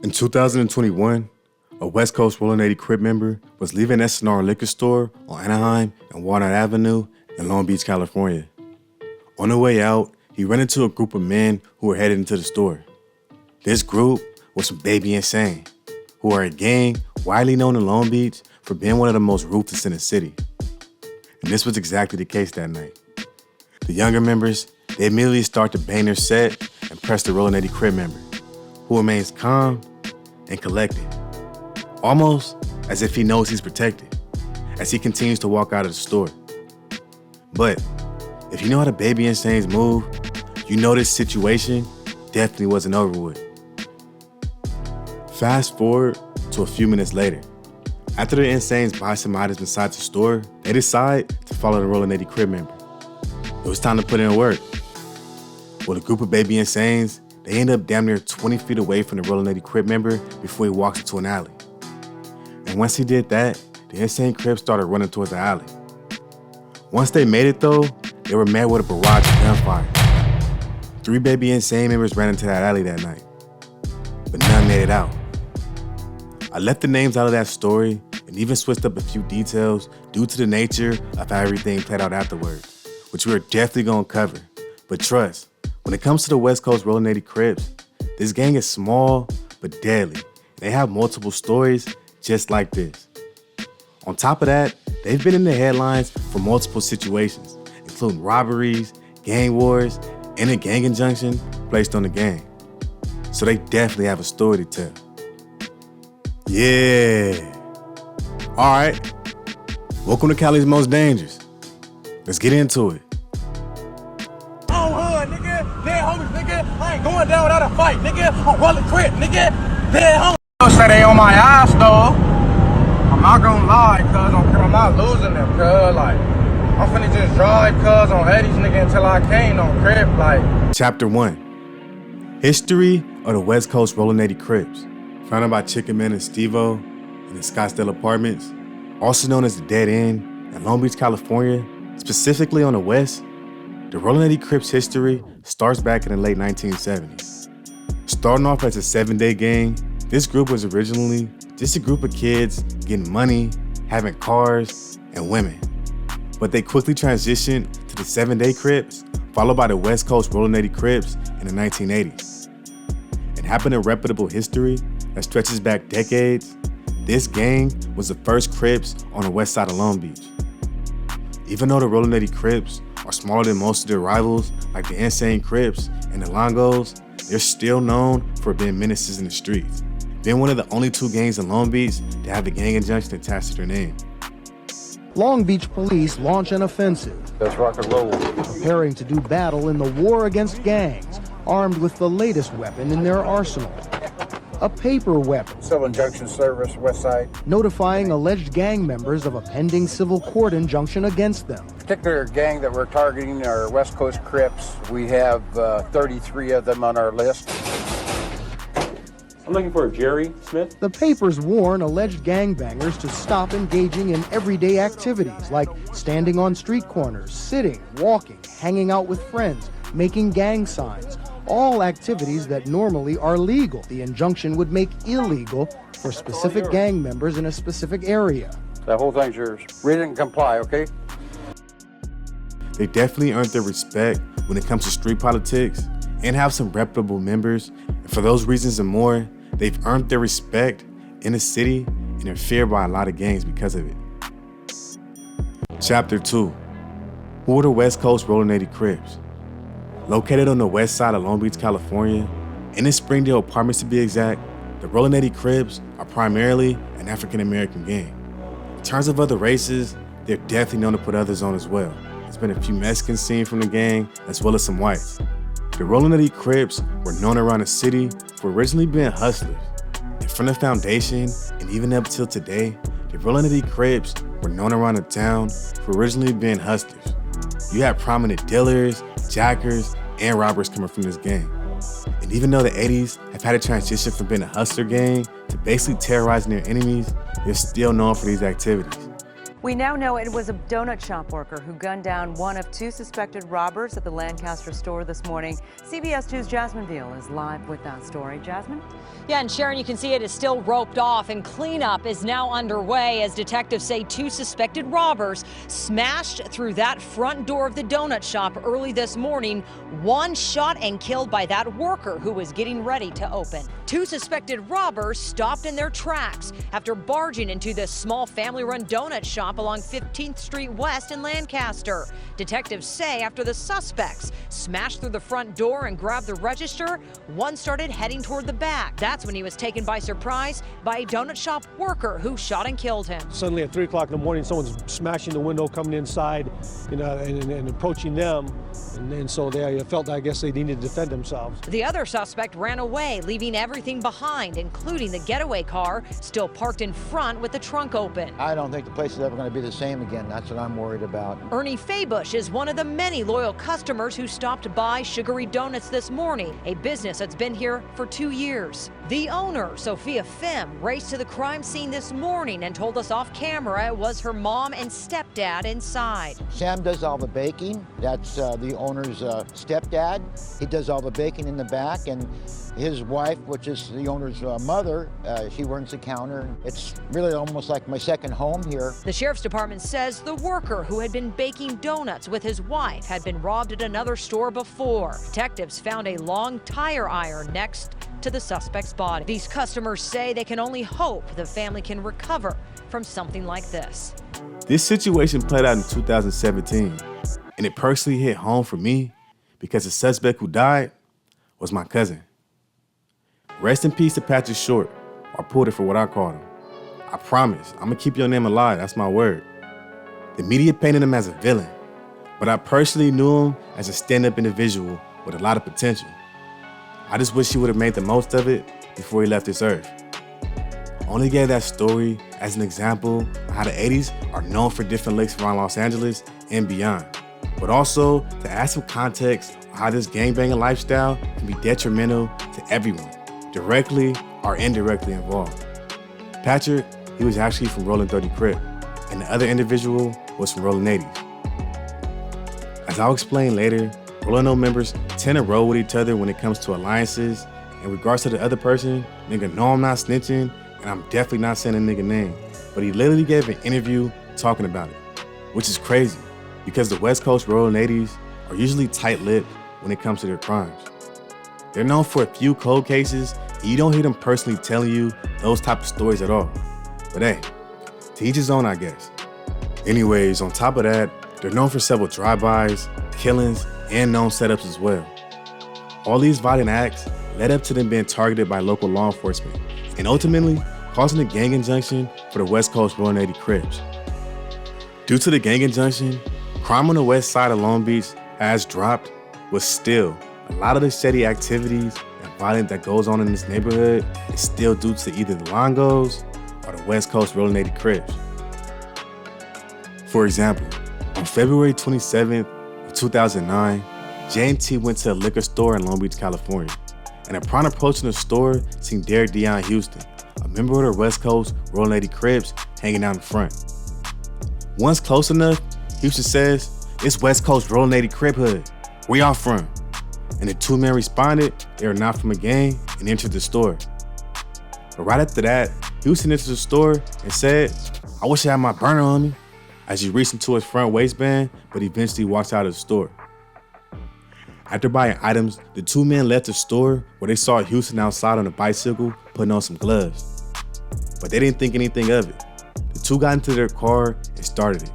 In 2021, a West Coast Rollin Crip member was leaving S&R liquor store on Anaheim and Walnut Avenue in Long Beach, California. On the way out, he ran into a group of men who were headed into the store. This group was from 80vsInsane, who are a gang widely known in Long Beach for being one of the most ruthless in the city. And this was exactly the case that night. The younger members, they immediately start to bang their set and press the Rollin Crip member, who remains calm and collected, almost as if he knows he's protected, as he continues to walk out of the store. But if you know how the 80vsInsanes move, you know this situation definitely wasn't over with. Fast forward to a few minutes later. After the Insanes buy some items inside the store, they decide to follow the Rollin Crip member. It was time to put in work. With a group of 80vsInsanes, they end up damn near 20 feet away from the Rollin Crip member before he walks into an alley. And once he did that, the Insane Crips started running towards the alley. Once they made it though, they were met with a barrage of gunfire. 3 80vsInsane members ran into that alley that night, but none made it out. I left the names out of that story and even switched up a few details due to the nature of how everything played out afterwards, which we are definitely gonna cover. But trust, when it comes to the West Coast Rollin Crips, this gang is small but deadly. They have multiple stories just like this. On top of that, they've been in the headlines for multiple situations, including robberies, gang wars, and a gang injunction placed on the gang. So they definitely have a story to tell. Yeah. All right. Welcome to Cali's Most Dangerous. Let's get into it. I ain't going down without a fight, nigga. I'm Rollin Crip, nigga. Dead home. Say they on my ass, though. I'm not gonna lie, cuz I'm not losing them, cuz. Like, I'm finna just drive, cuz, on 80s, nigga, until I can't on Crip, like. Chapter 1. History of the West Coast Rollin Crips. Founded by Chicken Man and Steve-O in the Scottsdale Apartments, also known as the Dead End, in Long Beach, California, specifically on the West. The Rollin Crips history starts back in the late 1970s. Starting off as a 7-day gang, this group was originally just a group of kids getting money, having cars, and women. But they quickly transitioned to the 7-day Crips, followed by the West Coast Rollin Crips in the 1980s. And having a reputable history that stretches back decades, this gang was the first Crips on the west side of Long Beach. Even though the Rollin Crips are smaller than most of their rivals, like the Insane Crips and the Longos, they're still known for being menaces in the streets, being one of the only 2 gangs in Long Beach to have the gang injunction attached to their name. Long Beach police launch an offensive. Let's rock and roll. Preparing to do battle in the war against gangs, armed with the latest weapon in their arsenal. A paper weapon. Civil injunction service, West Side. Notifying alleged gang members of a pending civil court injunction against them. Particular gang that we're targeting are West Coast Crips. We have 33 of them on our list. I'm looking for Jerry Smith. The papers warn alleged gangbangers to stop engaging in everyday activities like standing on street corners, sitting, walking, hanging out with friends, making gang signs. All activities that normally are legal. The injunction would make illegal for specific gang members in a specific area. That whole thing's yours. Read it and comply, okay? They definitely earned their respect when it comes to street politics and have some reputable members. And for those reasons and more, they've earned their respect in the city and are feared by a lot of gangs because of it. Chapter 2. Who are the West Coast Rollin Crips? Located on the west side of Long Beach, California, in the Springdale Apartments to be exact, the Rollin Crips are primarily an African-American gang. In terms of other races, they're definitely known to put others on as well. There's been a few Mexicans seen from the gang, as well as some whites. The Rollin Crips were known around the city for originally being hustlers. And from the foundation, and even up till today, the Rollin Crips were known around the town for originally being hustlers. You have prominent dealers, jackers, and robbers coming from this gang. And even though the 80s have had a transition from being a hustler gang to basically terrorizing their enemies, they're still known for these activities. We now know it was a donut shop worker who gunned down one of 2 suspected robbers at the Lancaster store this morning. CBS 2's Jasmine Veal is live with that story. Jasmine? Yeah, and Sharon, you can see it is still roped off, and cleanup is now underway as detectives say 2 suspected robbers smashed through that front door of the donut shop early this morning. One shot and killed by that worker who was getting ready to open. 2 suspected robbers stopped in their tracks after barging into this small family-run donut shop along 15th Street West in Lancaster. Detectives say after the suspects smashed through the front door and grabbed the register, one started heading toward the back. That's when he was taken by surprise by a donut shop worker who shot and killed him. Suddenly at 3 o'clock in the morning, someone's smashing the window, coming inside, and approaching them. And so they felt, I guess, they needed to defend themselves. The other suspect ran away, leaving everything behind, including the getaway car still parked in front with the trunk open. I don't think the place is ever going to be the same again. That's what I'm worried about. Ernie Faybush is one of the many loyal customers who stopped by Sugary Donuts this morning, a business that's been here for 2 years. The owner, Sophia Phim, raced to the crime scene this morning and told us off camera it was her mom and stepdad inside. Sam does all the baking. That's the owner's stepdad. He does all the baking in the back, and his wife, which is the owner's mother, she runs the counter. It's really almost like my second home here. The sheriff's department says the worker who had been baking donuts with his wife had been robbed at another store before. Detectives found a long tire iron next to the suspect's body. These customers say they can only hope the family can recover from something like this. This situation played out in 2017, and it personally hit home for me because the suspect who died was my cousin. Rest in peace to Patrick Short, or Porter for what I called him. I promise, I'm gonna keep your name alive, that's my word. The media painted him as a villain, but I personally knew him as a stand-up individual with a lot of potential. I just wish he would have made the most of it before he left this earth. I only gave that story as an example of how the 80s are known for different licks around Los Angeles and beyond, but also to add some context on how this gangbanging lifestyle can be detrimental to everyone, directly or indirectly involved. Patrick, he was actually from Rollin 30 Crip, and the other individual was from Rollin 80s. As I'll explain later, Rollin members tend to roll with each other when it comes to alliances. In regards to the other person, nigga, no, I'm not snitching, and I'm definitely not saying a nigga name, but he literally gave an interview talking about it, which is crazy because the West Coast Rollin 80s are usually tight-lipped when it comes to their crimes. They're known for a few cold cases, and you don't hear them personally telling you those type of stories at all. But hey, to each his own, I guess. Anyways, on top of that, they're known for several drive-bys, killings, and known setups as well. All these violent acts led up to them being targeted by local law enforcement and ultimately causing a gang injunction for the West Coast Rollin 80 Crips. Due to the gang injunction, crime on the west side of Long Beach has dropped, but still, a lot of the shady activities and violence that goes on in this neighborhood is still due to either the Longos or the West Coast Rollin 80 Crips. For example, on February 27th of 2009, J&T went to a liquor store in Long Beach, California, and upon approaching the store, seen Derek Deion Houston, a member of the West Coast Rollin 80 Crips, hanging out in front. Once close enough, Houston says, "It's West Coast Rollin 80 Crip hood. Where y'all from?" And the 2 men responded they are not from a gang and entered the store. But right after that, Houston entered the store and said, "I wish I had my burner on me," as he reached into his front waistband, but eventually walked out of the store. After buying items, the 2 men left the store where they saw Houston outside on a bicycle putting on some gloves. But they didn't think anything of it. The 2 got into their car and started it.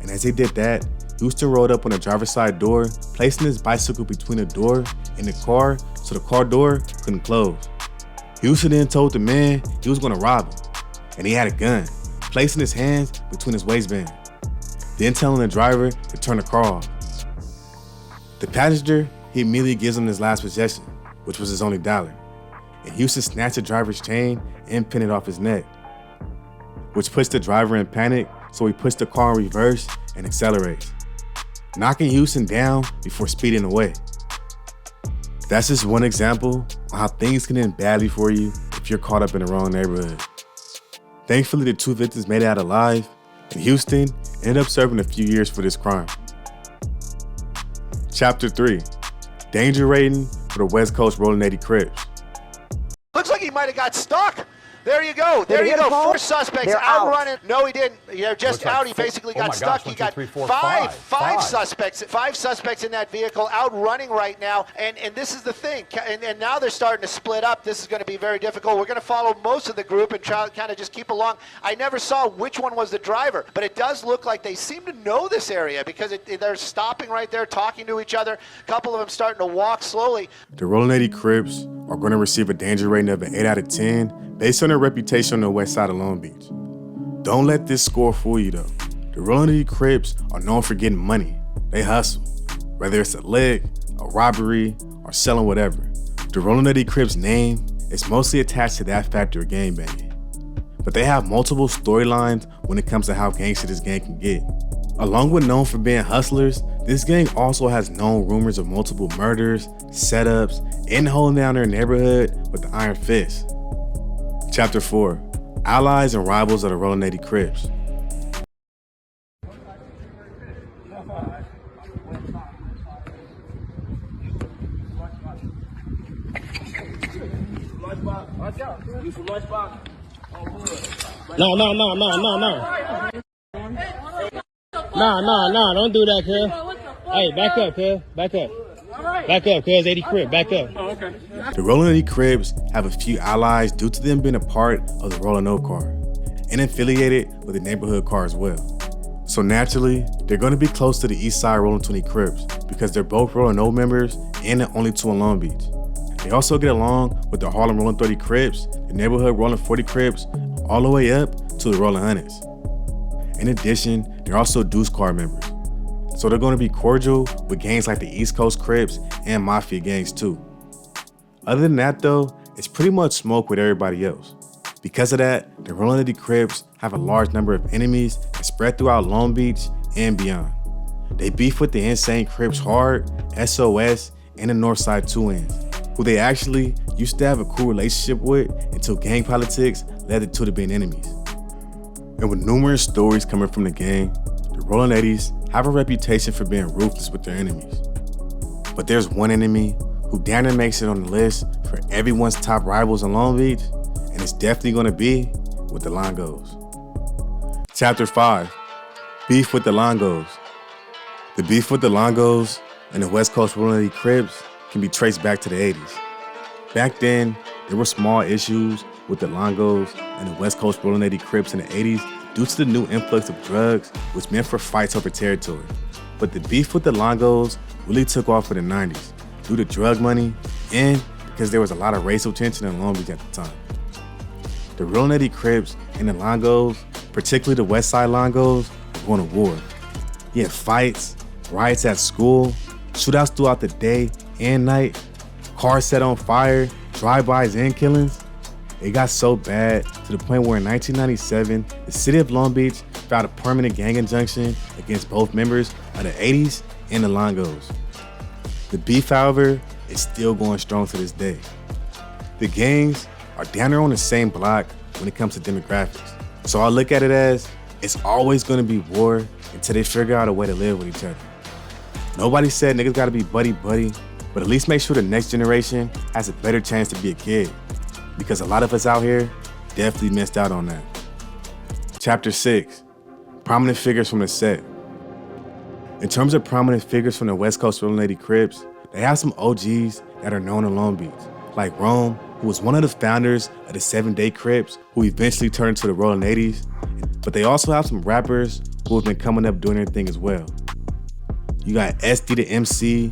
And as they did that, Houston rolled up on the driver's side door, placing his bicycle between the door and the car so the car door couldn't close. Houston then told the man he was gonna rob him, and he had a gun, placing his hands between his waistband, then telling the driver to turn the car off. The passenger, he immediately gives him his last possession, which was his only dollar, and Houston snatched the driver's chain and pinned it off his neck, which puts the driver in panic, so he puts the car in reverse and accelerates, knocking Houston down before speeding away. That's just one example of how things can end badly for you if you're caught up in the wrong neighborhood. Thankfully, the 2 victims made it out alive, and Houston ended up serving a few years for this crime. Chapter 3, Danger Rating for the West Coast Rollin 80 Crips. Looks like he might have got stuck. There you go. There you go. 4 suspects out running. No, he didn't. Just out. He basically got stuck. He got five suspects in that vehicle out running right now. And this is the thing. And now they're starting to split up. This is going to be very difficult. We're going to follow most of the group and try kind of just keep along. I never saw which one was the driver, but it does look like they seem to know this area because they're stopping right there, talking to each other. A couple of them starting to walk slowly. The Rollin 80 Crips are going to receive a danger rating of an 8 out of 10 based on their reputation on the west side of Long Beach. Don't let this score fool you though. The Rollin 80 Crips are known for getting money. They hustle, whether it's a lick, a robbery, or selling whatever. The Rollin 80 Crips name is mostly attached to that factor of gangbanging. But they have multiple storylines when it comes to how gangster this gang can get. Along with known for being hustlers, this gang also has known rumors of multiple murders, setups, and holding down their neighborhood with the iron fist. Chapter 4, Allies and Rivals of the Rollin 80 Crips. No, don't do that, cuz. Hey, back up, cuz. Back up. Back up, cuz. 80 Crip, back up. Oh, okay. The Rollin 80 Crips have a few allies due to them being a part of the Rollin O car and affiliated with the neighborhood car as well. So naturally, they're going to be close to the East Side Rollin 20 Crips because they're both Rollin O members and the only 2 in Long Beach. They also get along with the Harlem Rollin 30 Crips, the neighborhood Rollin 40 Crips, all the way up to the Rollin Hundreds. In addition, they're also Deuce Car members. So they're going to be cordial with gangs like the East Coast Crips and Mafia gangs too. Other than that though, it's pretty much smoke with everybody else. Because of that, the Rollin 80 Crips have a large number of enemies that spread throughout Long Beach and beyond. They beef with the Insane Crips hard, SOS, and the Northside 2 Ends, who they actually used to have a cool relationship with until gang politics led the two to being enemies. And with numerous stories coming from the gang, the Rollin 80s have a reputation for being ruthless with their enemies. But there's one enemy who damn near makes it on the list for everyone's top rivals in Long Beach, and it's definitely gonna be with the Longos. Chapter 5, Beef with the Longos. The beef with the Longos and the West Coast Rollin 80 Crips can be traced back to the 80s. Back then, there were small issues with the Longos and the West Coast Rollin 80 Crips in the 80s due to the new influx of drugs, which meant for fights over territory. But the beef with the Longos really took off in the 90s due to drug money and because there was a lot of racial tension in Long Beach at the time. The Rollin 80 Crips and the Longos, particularly the West Side Longos, were going to war. You had fights, riots at school, shootouts throughout the day and night, cars set on fire, drive-bys and killings. It got so bad to the point where in 1997, the city of Long Beach filed a permanent gang injunction against both members of the 80s and the Longos. The beef, however, is still going strong to this day. The gangs are down there on the same block when it comes to demographics. So I look at it as it's always gonna be war until they figure out a way to live with each other. Nobody said niggas gotta be buddy-buddy, but at least make sure the next generation has a better chance to be a kid. Because a lot of us out here definitely missed out on that. Chapter 6, Prominent Figures from the Set. In terms of prominent figures from the West Coast Rollin 80 Crips, they have some OGs that are known in Long Beach, like Rome, who was one of the founders of the 7-Day Crips, who eventually turned into the Rollin 80s. But they also have some rappers who have been coming up doing their thing as well. You got SD the MC,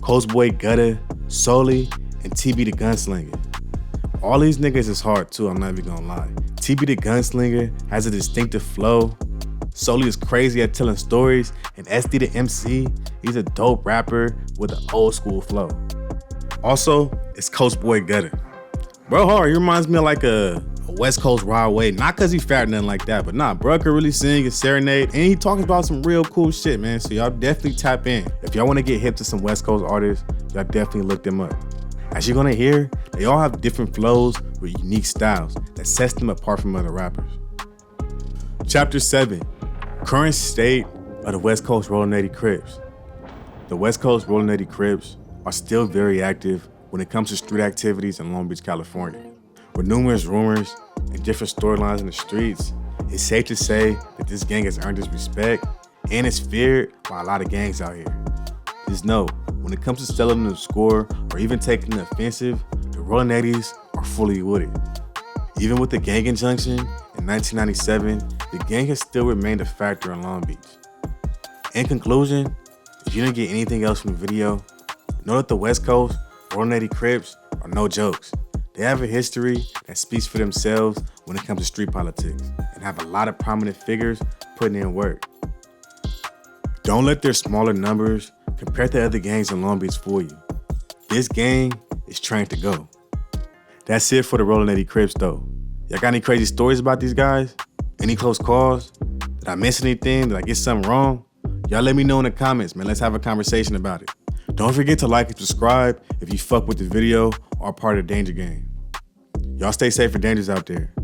Coastboy Gutta, Soli, and TB the Gunslinger. All these niggas is hard too, I'm not even gonna lie. TB the Gunslinger has a distinctive flow. Soli is crazy at telling stories, and SD the MC, he's a dope rapper with an old school flow. Also, it's Coastboy Gutta. Bro hard, he reminds me of like a West Coast Rod Wave, not cause he fat or nothing like that, but nah, bro can really sing and serenade, and he talking about some real cool shit, man, so y'all definitely tap in. If y'all wanna get hip to some West Coast artists, y'all definitely look them up. As you're gonna hear, they all have different flows with unique styles that sets them apart from other rappers. Chapter 7, Current state of the West Coast Rollin 80 Crips. The West Coast Rollin 80 Crips are still very active when it comes to street activities in Long Beach, California. With numerous rumors and different storylines in the streets, it's safe to say that this gang has earned its respect and is feared by a lot of gangs out here. Just know, when it comes to selling the score or even taking the offensive, the Rollin 80s are fully with it. Even with the gang injunction in 1997, the gang has still remained a factor in Long Beach. In conclusion, if you didn't get anything else from the video, know that the West Coast Rollin 80 Crips are no jokes. They have a history that speaks for themselves when it comes to street politics and have a lot of prominent figures putting in work. Don't let their smaller numbers compared to other gangs in Long Beach fool you. This gang is trained to go. That's it for the Rollin 80 Crips though. Y'all got any crazy stories about these guys? Any close calls? Did I miss anything? Did I get something wrong? Y'all let me know in the comments, man. Let's have a conversation about it. Don't forget to like and subscribe if you fuck with the video or are part of the Danger Gang. Y'all stay safe and dangerous out there.